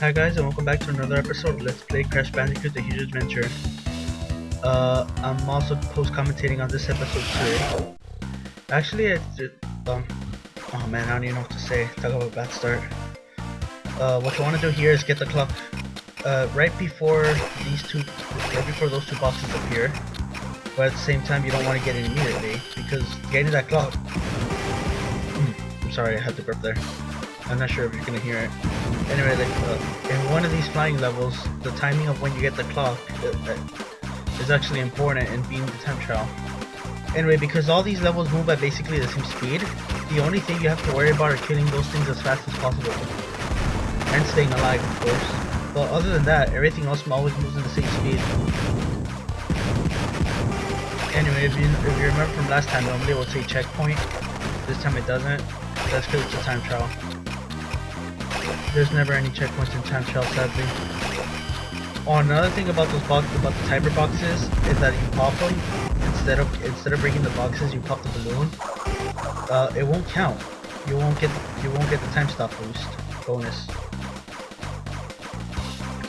Hi guys, and welcome back to another episode of Let's Play Crash Bandicoot: The Huge Adventure. I'm also post-commentating on this episode too. Actually, oh man, I don't even know what to say. Talk about a bad start. What you want to do here is get the clock, right before those two boxes appear. But at the same time, you don't want to get it immediately, because getting that clock... I'm sorry, I had to burp there. I'm not sure if you're gonna hear it. Anyway, in one of these flying levels, the timing of when you get the clock is actually important in being the time trial. Anyway, because all these levels move at basically the same speed, the only thing you have to worry about are killing those things as fast as possible. And staying alive, of course. But other than that, everything else always moves at the same speed. Anyway, if you remember from last time, normally it would say checkpoint. This time it doesn't. That's because it's a time trial. There's never any checkpoints in time trial, sadly. Oh, another thing about those boxes, about the timer boxes, is that you pop them instead of breaking the boxes, you pop the balloon. It won't count. You won't get the time stop boost bonus.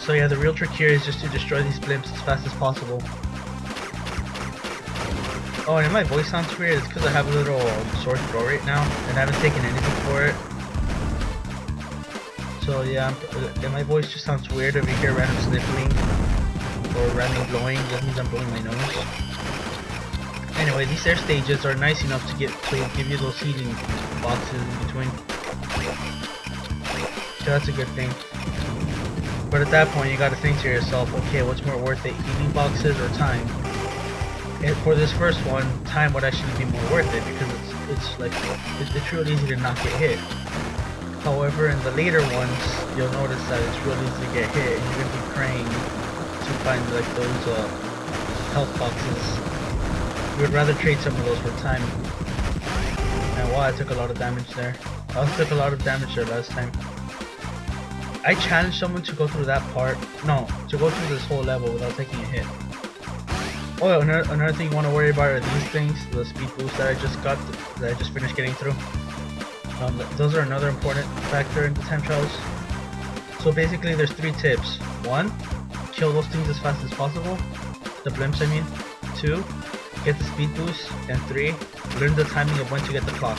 So yeah, the real trick here is just to destroy these blimps as fast as possible. Oh, and my voice sounds weird. It's because I have a little sore throat right now, and I haven't taken anything for it. So yeah, my voice just sounds weird. If you hear random sniffling or random blowing, that means I'm blowing my nose. Anyway, these air stages are nice enough to give you those heating boxes in between. So that's a good thing. But at that point, you gotta think to yourself, okay, what's more worth it, heating boxes or time? And for this first one, time would actually be more worth it because it's real easy to not get hit. However, in the later ones, you'll notice that it's real easy to get hit, and you're gonna be praying to find like those health boxes. You would rather trade some of those for time. And wow, I took a lot of damage there. I also took a lot of damage there last time. I challenged someone to go through that part. No, to go through this whole level without taking a hit. Oh, another thing you want to worry about are these things, the speed boost that I just finished getting through. Those are another important factor in the time trials. So basically there's 3 tips. 1, kill those things as fast as possible. The blimps, I mean. 2, get the speed boost. And 3, learn the timing of when to get the clock.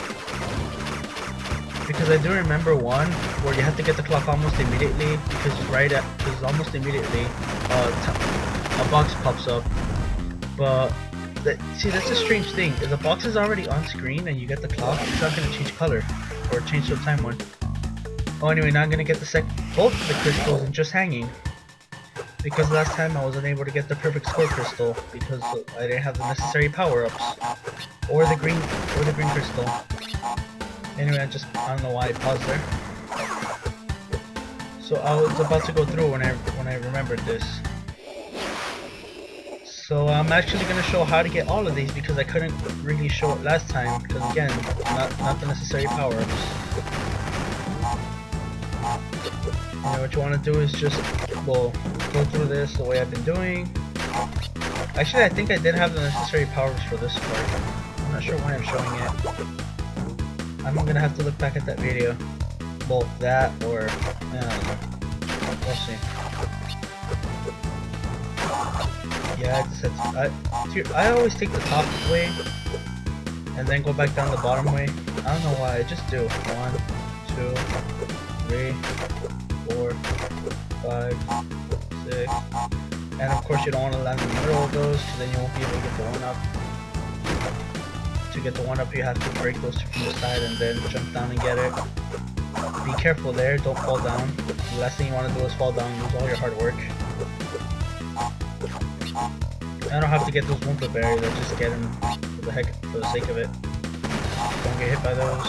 Because I do remember one where you have to get the clock almost immediately, because almost immediately a box pops up. But see, that's a strange thing. If the box is already on screen and you get the clock, it's not going to change color or change to a time one. Oh, anyway, now I'm going to get both of the crystals and just hanging, because last time I wasn't able to get the perfect score crystal because I didn't have the necessary power-ups or the green crystal. Anyway, I don't know why I paused there. So I was about to go through when I remembered this. So I'm actually going to show how to get all of these because I couldn't really show it last time because again, not the necessary power-ups. And what you want to do is just, well, go through this the way I've been doing. Actually, I think I did have the necessary powers for this part. I'm not sure why I'm showing it. I'm going to have to look back at that video. Well, that or, I don't know. We'll see. Yeah, I always take the top way and then go back down the bottom way. I don't know why, I just do. 1, 2, 3, 4, 5, 6. And of course you don't want to land in the middle of those because then you won't be able to get the 1-up. To get the 1-up you have to break those 2 from the side and then jump down and get it. Be careful there, don't fall down. The last thing you want to do is fall down and lose all your hard work. I don't have to get those Wumpa berries, I just get them for the sake of it. Don't get hit by those.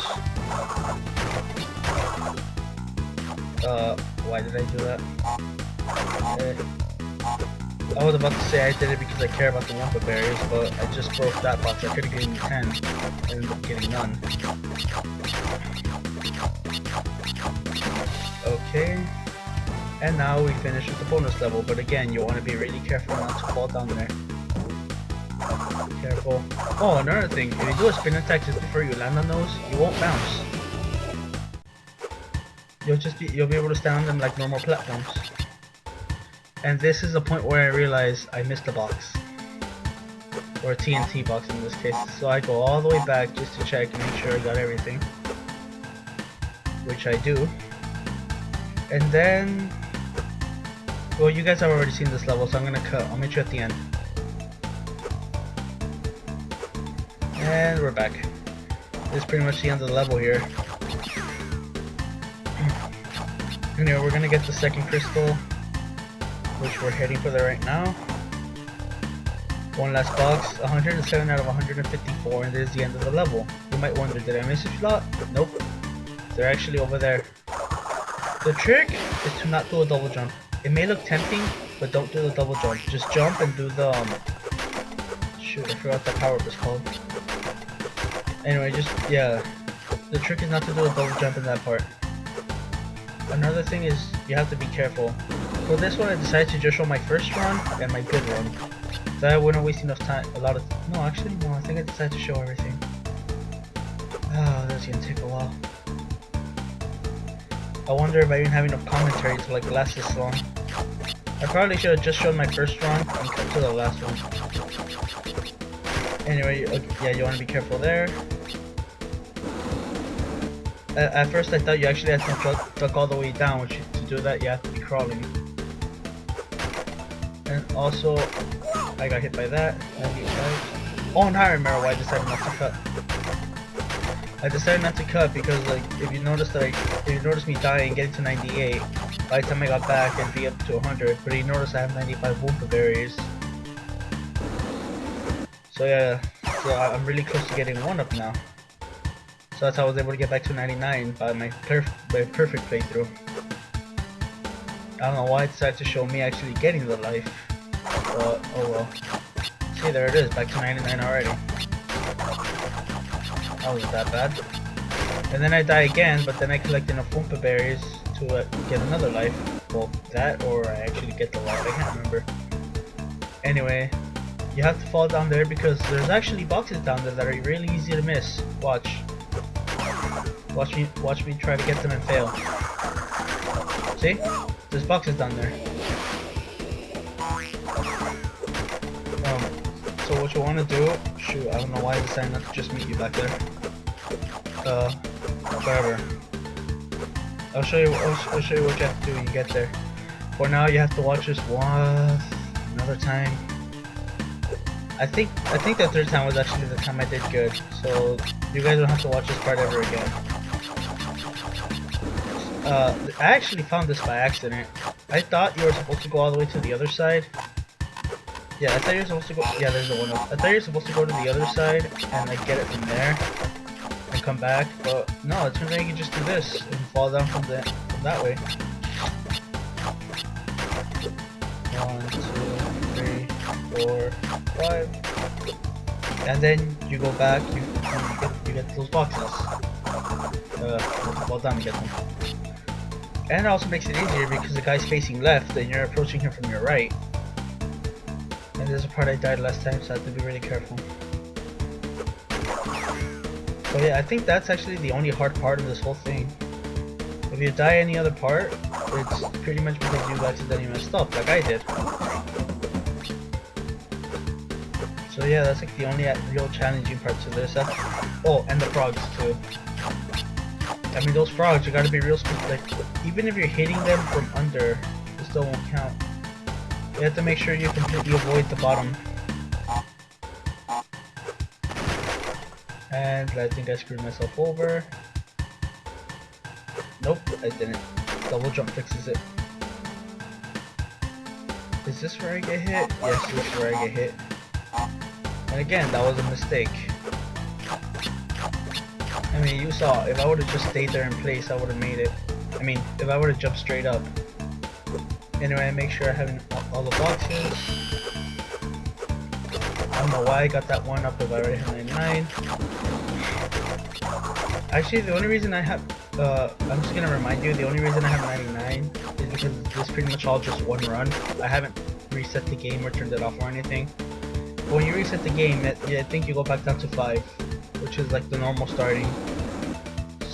Why did I do that? I was about to say I did it because I care about the Wumpa berries, but I just broke that box. I could have given you 10 and ended up getting none. Okay. And now we finish with the bonus level, but again, you want to be really careful not to fall down there. Careful. Oh, another thing, if you do a spin attack just before you land on those, you won't bounce. you'll be able to stand on them like normal platforms. And this is the point where I realize I missed a box. Or a TNT box in this case. So I go all the way back just to check and make sure I got everything. Which I do. And then... well, you guys have already seen this level, so I'm gonna cut. I'll meet you at the end. And we're back. This is pretty much the end of the level here. Anyway, we're gonna get the second crystal, which we're heading for there right now. One last box, 107 out of 154, and this is the end of the level. You might wonder, did I miss a slot? Nope. They're actually over there. The trick is to not do a double jump. It may look tempting, but don't do the double jump. Just jump and do the shoot, I forgot what the power up is called. Anyway, just yeah. The trick is not to do a double jump in that part. Another thing is you have to be careful. For this one, I decided to just show my first run and my good run. So I wouldn't waste enough time. No, actually, no. I think I decided to show everything. Oh, that's gonna take a while. I wonder if I even have enough commentary to like last this long. I probably should have just shown my first run and cut to the last one. Anyway, yeah, you want to be careful there. At first I thought you actually had to duck all the way down, which to do that you have to be crawling. And also, I got hit by that. Oh, now I remember why I decided not to cut. I decided not to cut because, like, if you notice me dying, getting to 98, by the time I got back, I'd be up to 100. But you notice I have 95 Wumpa berries. So yeah, so I'm really close to getting 1 up now. So that's how I was able to get back to 99 by my perfect playthrough. I don't know why I decided to show me actually getting the life, but oh well. See, there it is, back to 99 already. That wasn't that bad. And then I die again, but then I collect enough Wumpa berries to get another life. Well, that or I actually get the life, I can't remember. Anyway, you have to fall down there because there's actually boxes down there that are really easy to miss. Watch. Watch me try to get them and fail. See? There's boxes down there. So what you want to do? Shoot, I don't know why I decided not to just meet you back there. Whatever. I'll show you what you have to do when you get there. For now, you have to watch this once, another time. I think the third time was actually the time I did good. So you guys don't have to watch this part ever again. I actually found this by accident. I thought you were supposed to go all the way to the other side. Yeah, I thought you were supposed to go. Yeah, there's the one up. I thought you were supposed to go to the other side and like get it from there and come back. But no, it turns out you can just do this and fall down from that way. 1, 2, 3, 4, 5. And then you go back. You get those boxes. Well done, get them. And it also makes it easier because the guy's facing left and you're approaching him from your right. And there's a part I died last time, so I have to be really careful. So yeah, I think that's actually the only hard part of this whole thing. If you die any other part, it's pretty much because you accidentally messed up, like I did. So yeah, that's like the only real challenging part to this. Oh, and the frogs too. I mean, those frogs, you gotta be real like, even if you're hitting them from under, it still won't count. You have to make sure you completely avoid the bottom. And I think I screwed myself over. Nope, I didn't. Double jump fixes it. Is this where I get hit? Yes, this is where I get hit. And again, that was a mistake. I mean, you saw, if I would have just stayed there in place, I would have made it. I mean, if I would have jumped straight up. Anyway, I make sure I have all the boxes. I don't know why I got that one up if I already have 99. Actually, the only reason I have, I'm just gonna remind you, the only reason I have 99 is because this is pretty much all just one run. I haven't reset the game or turned it off or anything. But when you reset the game, I think you go back down to 5. Which is like the normal starting.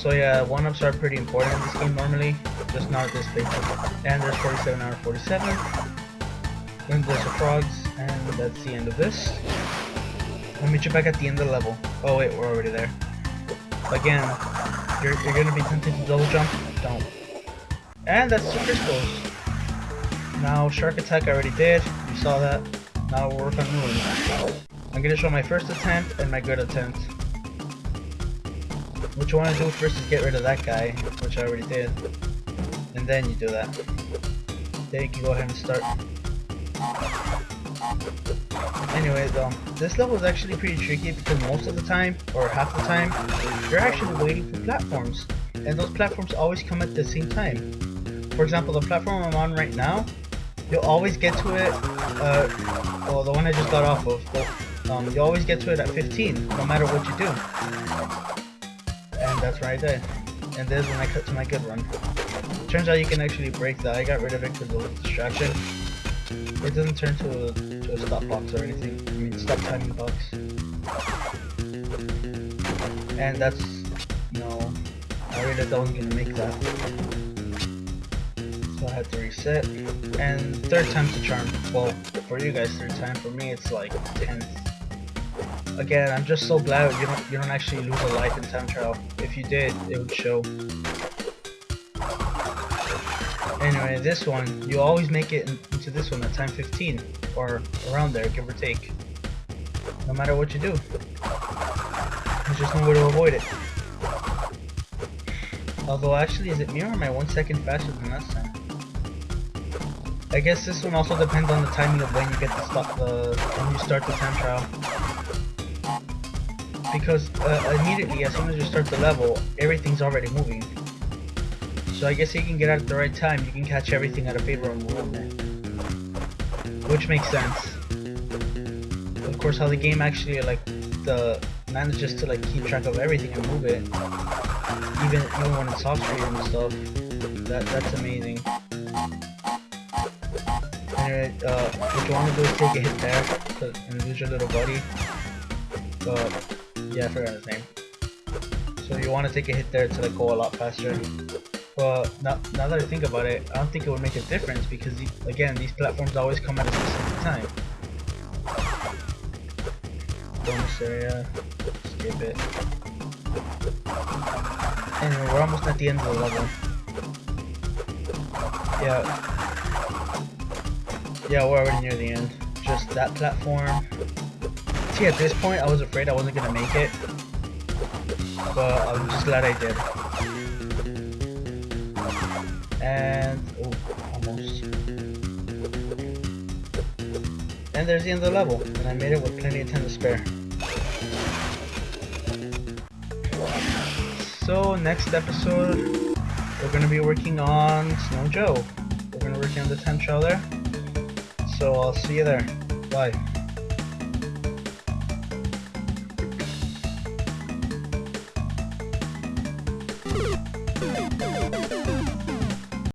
So yeah, 1-ups are pretty important in this game normally, just not at this playthrough. And there's 47 out of 47. Then there's the frogs, and that's the end of this. I'll meet you back at the end of the level. Oh wait, we're already there. Again, you're gonna be tempted to double jump. Don't. And that's 2 crystals. Now shark attack I already did. You saw that. Now we'll work on ruin. I'm gonna show my first attempt and my good attempt. What you want to do first is get rid of that guy, which I already did, and then you do that. Then you can go ahead and start. Anyway though, this level is actually pretty tricky because most of the time, or half the time, you're actually waiting for platforms, and those platforms always come at the same time. For example, the platform I'm on right now, you'll always get to it, well, the one I just got off of, but, you always get to it at 15, no matter what you do. And that's right there. And this is when I cut to my good run. Turns out you can actually break that. I got rid of it because it was a distraction. It doesn't turn to a stop box or anything. I mean, stop timing box. And that's, no, I realized I wasn't gonna make that. So I had to reset. And 3rd time's the charm. Well, for you guys 3rd time. For me it's like 10th. Again, I'm just so glad you don't actually lose a life in time trial. If you did, it would show. Anyway, this one, you always make it into this one at time 15, or around there, give or take. No matter what you do. There's just no way to avoid it. Although actually, is it me or am I 1 second faster than last time? I guess this one also depends on the timing of when you get to stop when you start the time trial. Because immediately, as soon as you start the level, everything's already moving. So I guess you can get out at the right time, you can catch everything at a favorable moment. Which makes sense. Of course, how the game actually manages to keep track of everything and move it, even when it's off screen and stuff. That's amazing. Anyway, what you want to do is take a hit there and lose your little buddy. Yeah, I forgot his name. So you want to take a hit there to go a lot faster. But now that I think about it, I don't think it would make a difference because again, these platforms always come at a specific time. Bonus area, skip it. Anyway, we're almost at the end of the level. Yeah, we're already near the end. Just that platform. See, at this point, I was afraid I wasn't gonna make it, but I'm just glad I did. And almost. And there's the end of the level, and I made it with plenty of time to spare. So next episode, we're gonna be working on Snow Joe. We're gonna work on the time trial there. So I'll see you there. Bye.